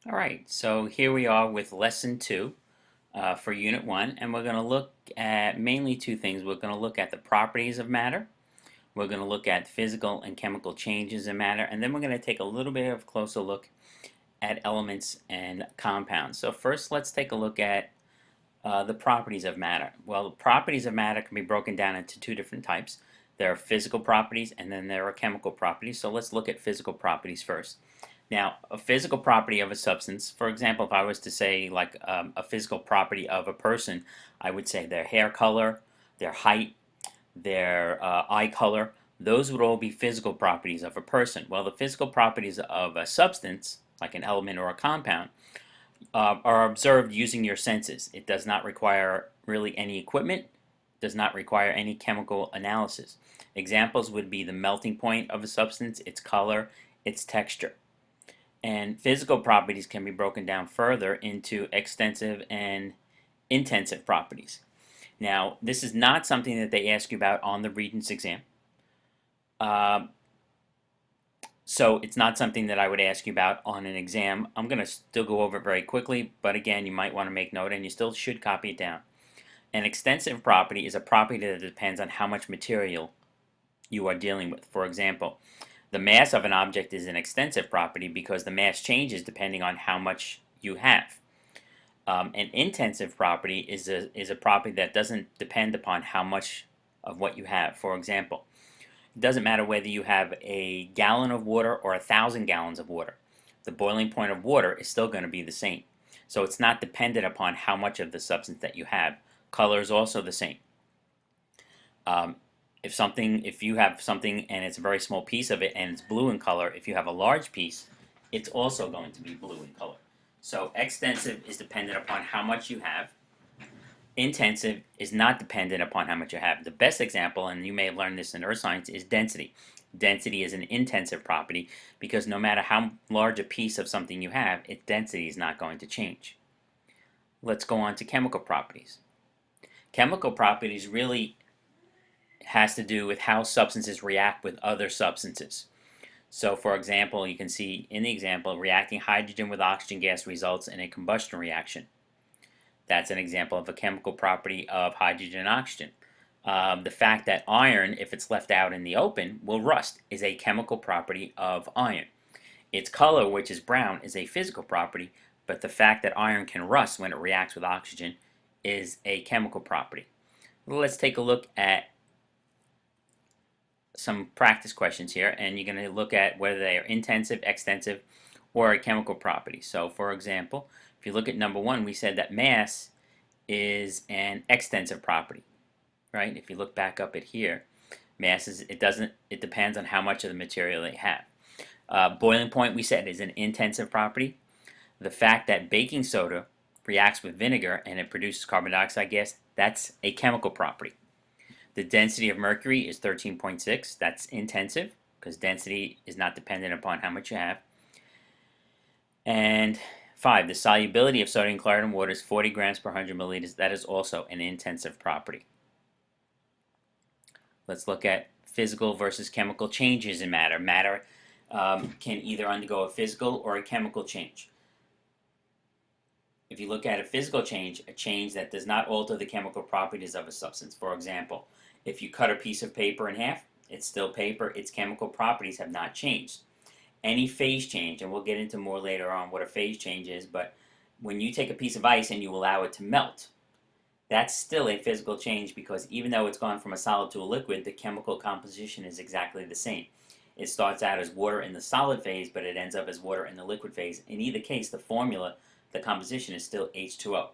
All right, so here we are with lesson two for unit one, and we're going to look at mainly two things. We're going to look at the properties of matter, we're going to look at physical and chemical changes in matter, and then we're going to take a little bit of a closer look at elements and compounds. So first, let's take a look at the properties of matter. Well, the properties of matter can be broken down into two different types. There are physical properties and then there are chemical properties. So let's look at physical properties first. Now, a physical property of a substance, for example, if I was to say like a physical property of a person, I would say their hair color, their height, their eye color, those would all be physical properties of a person. Well, the physical properties of a substance, like an element or a compound, are observed using your senses. It does not require really any equipment, does not require any chemical analysis. Examples would be the melting point of a substance, its color, its texture. And physical properties can be broken down further into extensive and intensive properties. Now, this is not something that they ask you about on the Regents exam. Uh, So it's not something that I would ask you about on an exam. I'm going to still go over it very quickly, but again, you might want to make note and you still should copy it down. An extensive property is a property that depends on how much material you are dealing with. For example, the mass of an object is an extensive property because the mass changes depending on how much you have. An intensive property is a property that doesn't depend upon how much of what you have. For example, it doesn't matter whether you have a gallon of water or 1,000 gallons of water. The boiling point of water is still going to be the same. So it's not dependent upon how much of the substance that you have. Color is also the same. Um, if you have something and it's a very small piece of it and it's blue in color, if you have a large piece, it's also going to be blue in color. So extensive is dependent upon how much you have. Intensive is not dependent upon how much you have. The best example, and you may have learned this in earth science, is density. Density is an intensive property because no matter how large a piece of something you have, its density is not going to change. Let's go on to chemical properties. Chemical properties really has to do with how substances react with other substances. So for example, you can see in the example, reacting hydrogen with oxygen gas results in a combustion reaction. That's an example of a chemical property of hydrogen and oxygen. The fact that iron, if it's left out in the open, will rust is a chemical property of iron. Its color, which is brown, is a physical property, but the fact that iron can rust when it reacts with oxygen is a chemical property. Let's take a look at some practice questions here, and you're going to look at whether they are intensive, extensive, or a chemical property. So, for example, if you look at number one, we said that mass is an extensive property, right? If you look back up at here, mass is it depends on how much of the material they have. Boiling point, we said, is an intensive property. The fact that baking soda reacts with vinegar and it produces carbon dioxide gas, that's a chemical property. The density of mercury is 13.6. That's intensive because density is not dependent upon how much you have. And 5, the solubility of sodium chloride in water is 40 grams per 100 milliliters. That is also an intensive property. Let's look at physical versus chemical changes in matter. Matter can either undergo a physical or a chemical change. If you look at a physical change, a change that does not alter the chemical properties of a substance. For example, if you cut a piece of paper in half, it's still paper, its chemical properties have not changed. Any phase change, and we'll get into more later on what a phase change is, but when you take a piece of ice and you allow it to melt, that's still a physical change because even though it's gone from a solid to a liquid, the chemical composition is exactly the same. It starts out as water in the solid phase, but it ends up as water in the liquid phase. In either case, the formula, the composition is still H2O.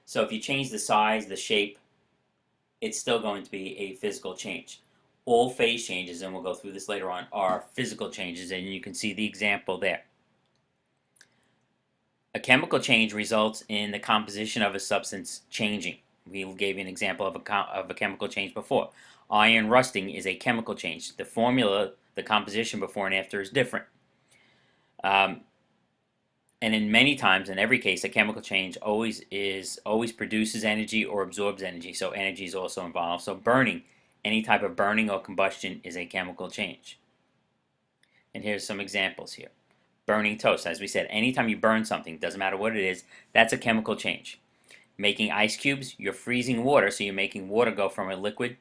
So if you change the size, the shape, it's still going to be a physical change. All phase changes, and we'll go through this later on, are physical changes, and you can see the example there. A chemical change results in the composition of a substance changing. We gave you an example of a chemical change before. Iron rusting is a chemical change. The formula, the composition before and after is different. Um, and in many times, in every case, a chemical change always produces energy or absorbs energy. So energy is also involved. So burning, any type of burning or combustion is a chemical change. And here's some examples here. burning toast. As we said, anytime you burn something, doesn't matter what it is, that's a chemical change. Making ice cubes, you're freezing water, so you're making water go from a liquid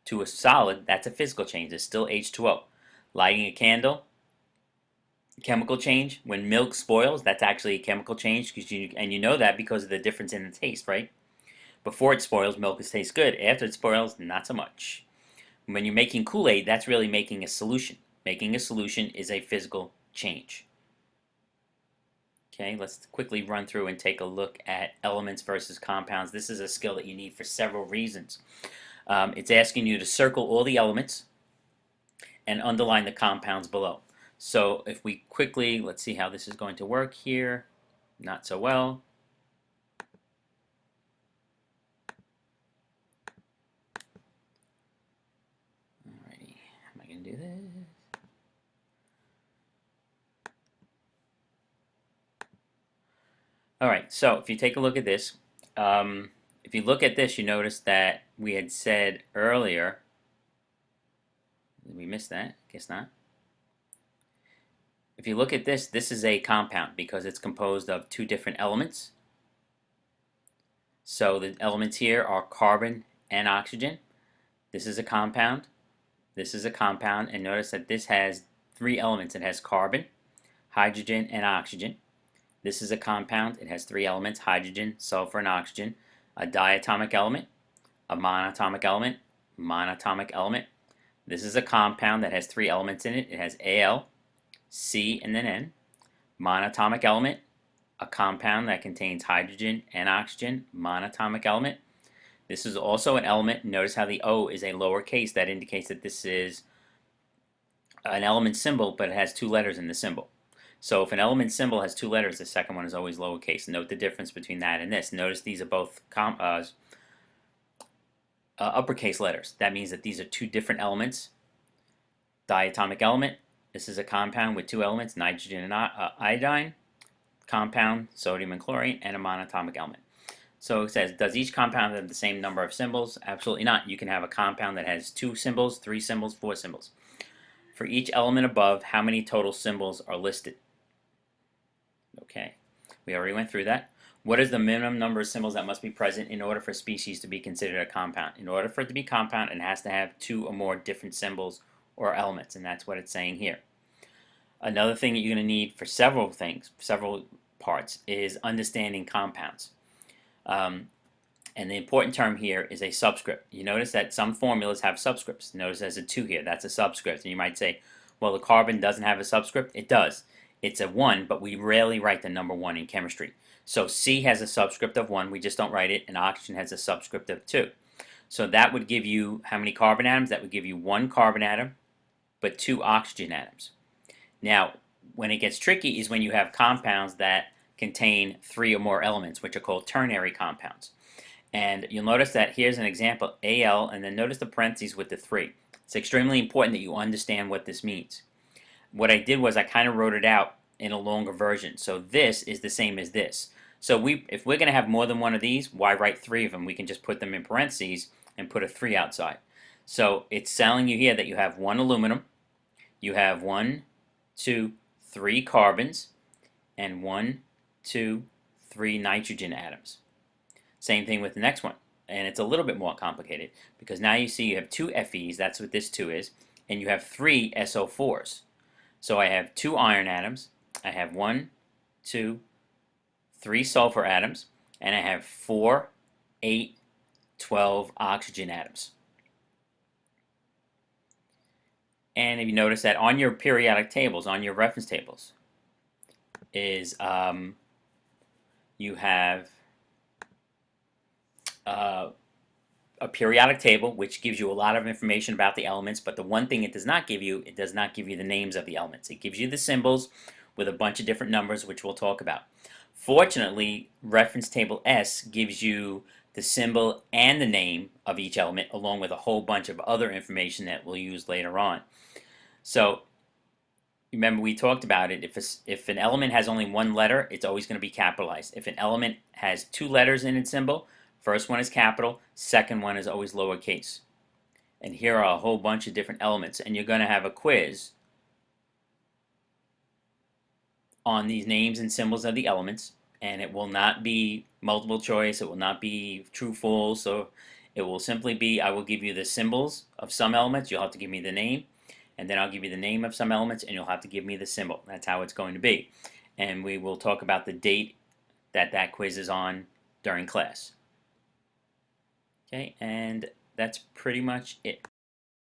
to a solid. That's a physical change. It's still H2O. Lighting a candle, chemical change. When milk spoils, that's actually a chemical change, and you know that because of the difference in the taste, right? Before it spoils, milk tastes good. After it spoils, not so much. When you're making Kool-Aid, that's really making a solution. Making a solution is a physical change. Okay, let's quickly run through and take a look at elements versus compounds. This is a skill that you need for several reasons. It's asking you to circle all the elements and underline the compounds below. So if we quickly, let's see how this is going to work here. Not so well. Alrighty, how am I going to do this? Alright, so if you take a look at this, if you look at this, you notice that we had said earlier, did we miss that? Guess not. If you look at this, this is a compound because it's composed of two different elements. So the elements here are carbon and oxygen. This is a compound. This is a compound, and notice that this has three elements. It has carbon, hydrogen, and oxygen. This is a compound. It has three elements: hydrogen, sulfur, and oxygen. A diatomic element, a monatomic element, monatomic element. This is a compound that has three elements in it. It has Al, C, and then N. Monatomic element, a compound that contains hydrogen and oxygen, monatomic element. This is also an element. Notice how the O is a lowercase. That indicates that this is an element symbol, but it has two letters in the symbol. So if an element symbol has two letters, the second one is always lowercase. Note the difference between that and this. Notice these are both uppercase letters. That means that these are two different elements. Diatomic element. This is a compound with two elements, nitrogen and iodine. Compound, sodium and chlorine, and a monatomic element. So it says, does each compound have the same number of symbols? Absolutely not. You can have a compound that has 2 symbols, 3 symbols, 4 symbols. For each element above, how many total symbols are listed? Okay, we already went through that. What is the minimum number of symbols that must be present in order for a species to be considered a compound? In order for it to be compound, it has to have 2 or more different symbols or elements, and that's what it's saying here. Another thing that you're going to need for several things, several parts, is understanding compounds. And the important term here is a subscript. You notice that some formulas have subscripts. Notice there's a 2 here. That's a subscript. And you might say, well, the carbon doesn't have a subscript. It does. It's a 1, but we rarely write the number 1 in chemistry. So C has a subscript of 1. We just don't write it. And oxygen has a subscript of 2. So that would give you how many carbon atoms? That would give you 1 carbon atom, but 2 oxygen atoms. Now, when it gets tricky is when you have compounds that contain 3 or more elements, which are called ternary compounds. And you'll notice that here's an example, Al, and then notice the parentheses with the 3. It's extremely important that you understand what this means. What I did was I kind of wrote it out in a longer version. So this is the same as this. So if we're going to have more than one of these, why write 3 of them? We can just put them in parentheses and put a 3 outside. So it's telling you here that you have 1 aluminum, you have 1, 2, 3 carbons, and 1, 2, 3 nitrogen atoms. Same thing with the next one. And it's a little bit more complicated because now you see you have 2 Fe's, that's what this 2 is, and you have 3 SO4s. So I have 2 iron atoms, I have 1, 2, 3 sulfur atoms, and I have 4, 8, 12 oxygen atoms. And if you notice that on your periodic tables, on your reference tables, is you have a periodic table which gives you a lot of information about the elements, but the one thing it does not give you, it does not give you the names of the elements. It gives you the symbols with a bunch of different numbers, which we'll talk about. Fortunately, reference table S gives you the symbol and the name of each element along with a whole bunch of other information that we'll use later on. So remember we talked about it. If an element has only 1 letter, it's always going to be capitalized. If an element has 2 letters in its symbol, first one is capital, second one is always lowercase. And here are a whole bunch of different elements, and you're going to have a quiz on these names and symbols of the elements, and it will not be multiple choice, it will not be true, false, so it will simply be, I will give you the symbols of some elements, you'll have to give me the name, and then I'll give you the name of some elements, and you'll have to give me the symbol. That's how it's going to be. And we will talk about the date that that quiz is on during class. Okay, and that's pretty much it.